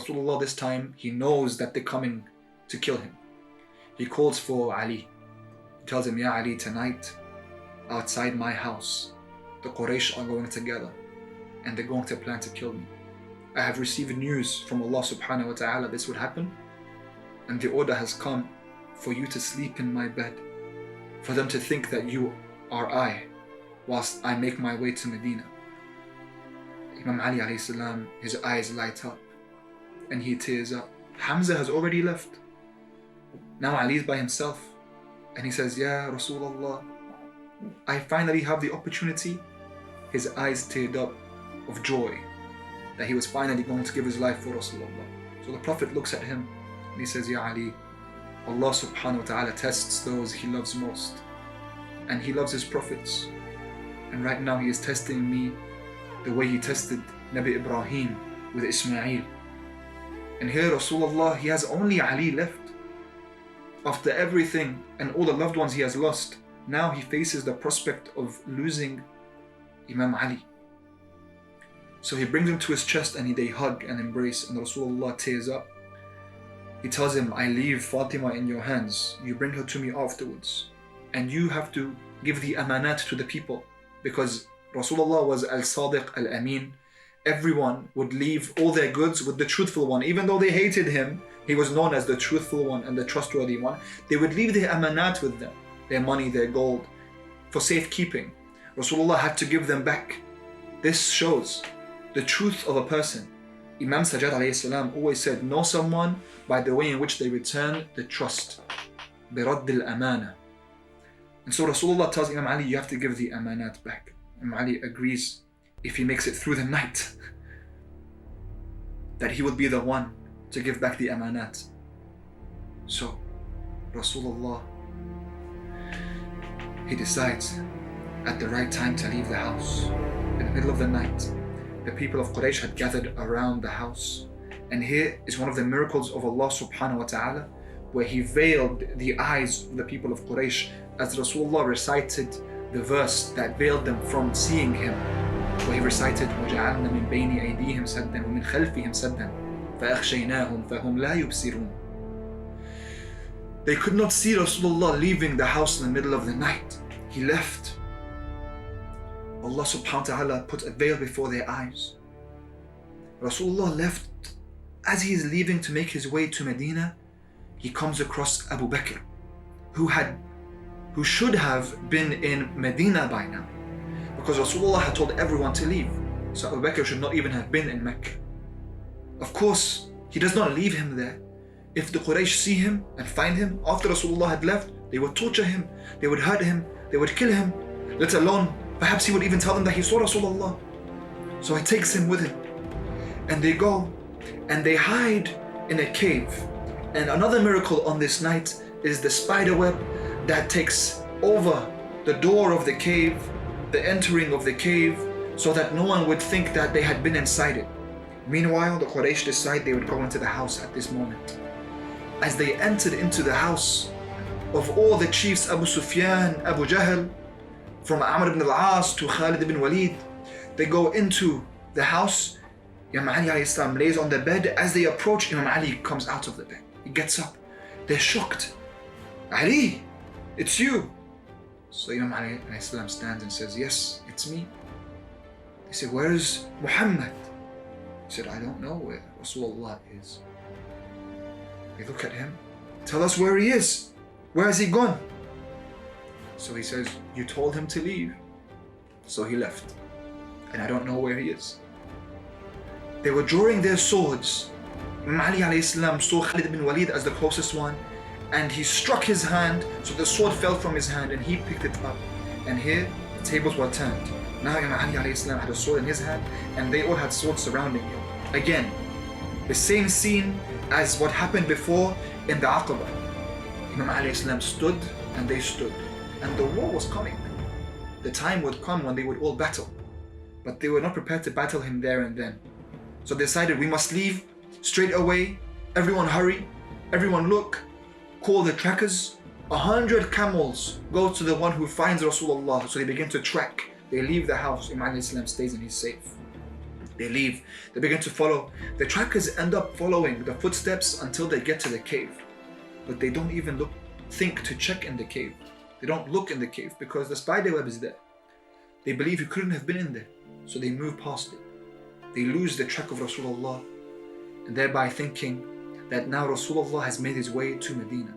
Rasulullah this time, he knows that they're coming to kill him. He calls for Ali. He tells him, Ya Ali, tonight, outside my house, the Quraysh are going together and they're going to plan to kill me. I have received news from Allah subhanahu wa ta'ala this would happen, and the order has come for you to sleep in my bed, for them to think that you are I, whilst I make my way to Medina. Imam Ali alayhi salam, his eyes light up and he tears up. Hamza has already left. Now Ali is by himself and he says, Ya RasoolAllah, I finally have the opportunity. His eyes teared up of joy that he was finally going to give his life for Rasulullah. So the Prophet looks at him and he says, Ya Ali, Allah subhanahu wa ta'ala tests those he loves most, and he loves his prophets, and right now he is testing me the way he tested Nabi Ibrahim with Ismail. And here Rasulullah, he has only Ali left. After everything and all the loved ones he has lost, now he faces the prospect of losing Imam Ali. So he brings him to his chest and they hug and embrace, and Rasulullah tears up. He tells him, I leave Fatima in your hands. You bring her to me afterwards. And you have to give the amanat to the people, because Rasulullah was al-Sadiq al-Amin. Everyone would leave all their goods with the truthful one. Even though they hated him, he was known as the truthful one and the trustworthy one. They would leave their amanat with them, their money, their gold, for safekeeping. Rasulullah had to give them back. This shows the truth of a person. Imam Sajjad alayhi salam always said, know someone by the way in which they return the trust. بِرَدِّ الْأَمَانَةِ. And so Rasulullah tells Imam Ali, you have to give the amanat back. Imam Ali agrees if he makes it through the night that he would be the one to give back the amanat. So Rasulullah, he decides at the right time to leave the house. In the middle of the night, the people of Quraysh had gathered around the house. And here is one of the miracles of Allah subhanahu wa ta'ala, where he veiled the eyes of the people of Quraysh as Rasulullah recited the verse that veiled them from seeing him. Where he recited, وَجَعَلْنَا مِن بَيْنِ أَيْدِيهِمْ سَدًّا وَمِنْ خَلْفِهِمْ سَدًّا فَأَخْشَيْنَاهُمْ فَهُمْ لَا يُبْصِرُونَ. They could not see Rasulullah leaving the house in the middle of the night. He left. Allah subhanahu wa ta'ala put a veil before their eyes. Rasulullah left. As he is leaving to make his way to Medina, he comes across Abu Bakr, who should have been in Medina by now, because Rasulullah had told everyone to leave. So Abu Bakr should not even have been in Mecca. Of course, he does not leave him there. If the Quraysh see him and find him after Rasulullah had left, they would torture him, they would hurt him, they would kill him, let alone, perhaps he would even tell them that he saw Rasulullah. So he takes him with him, and they go and they hide in a cave. And another miracle on this night is the spider web that takes over the door of the cave, the entering of the cave, so that no one would think that they had been inside it. Meanwhile, the Quraysh decide they would go into the house at this moment. As they entered into the house, of all the chiefs, Abu Sufyan, Abu Jahl, from Amr ibn al-As to Khalid ibn Walid, they go into the house. Imam Ali alayhi salam lays on the bed. As they approach, Imam Ali comes out of the bed. He gets up. They're shocked. Ali, it's you. So Imam Ali alayhi salam stands and says, yes, it's me. They say, where is Muhammad? He said, I don't know where Rasulullah is. They look at him. Tell us where he is. Where has he gone? So he says, you told him to leave. So he left. And I don't know where he is. They were drawing their swords. Imam Ali alayhi salam saw Khalid ibn Walid as the closest one, and he struck his hand, so the sword fell from his hand and he picked it up. And here, the tables were turned. Now Imam Ali alayhi salam had a sword in his hand, and they all had swords surrounding him. Again, the same scene as what happened before in the Aqaba. Imam Ali alayhi salam stood and they stood. And the war was coming. The time would come when they would all battle. But they were not prepared to battle him there and then. So they decided, we must leave straight away. Everyone hurry. Everyone look. Call the trackers. 100 camels go to the one who finds Rasulullah. So they begin to track. They leave the house. Imam alayhi salam stays and he's safe. They leave, they begin to follow. The trackers end up following the footsteps until they get to the cave. But they don't even think to check in the cave. They don't look in the cave because the spider web is there. They believe he couldn't have been in there, so they move past it. They lose the track of RasoolAllah, and thereby thinking that now RasoolAllah has made his way to Medina.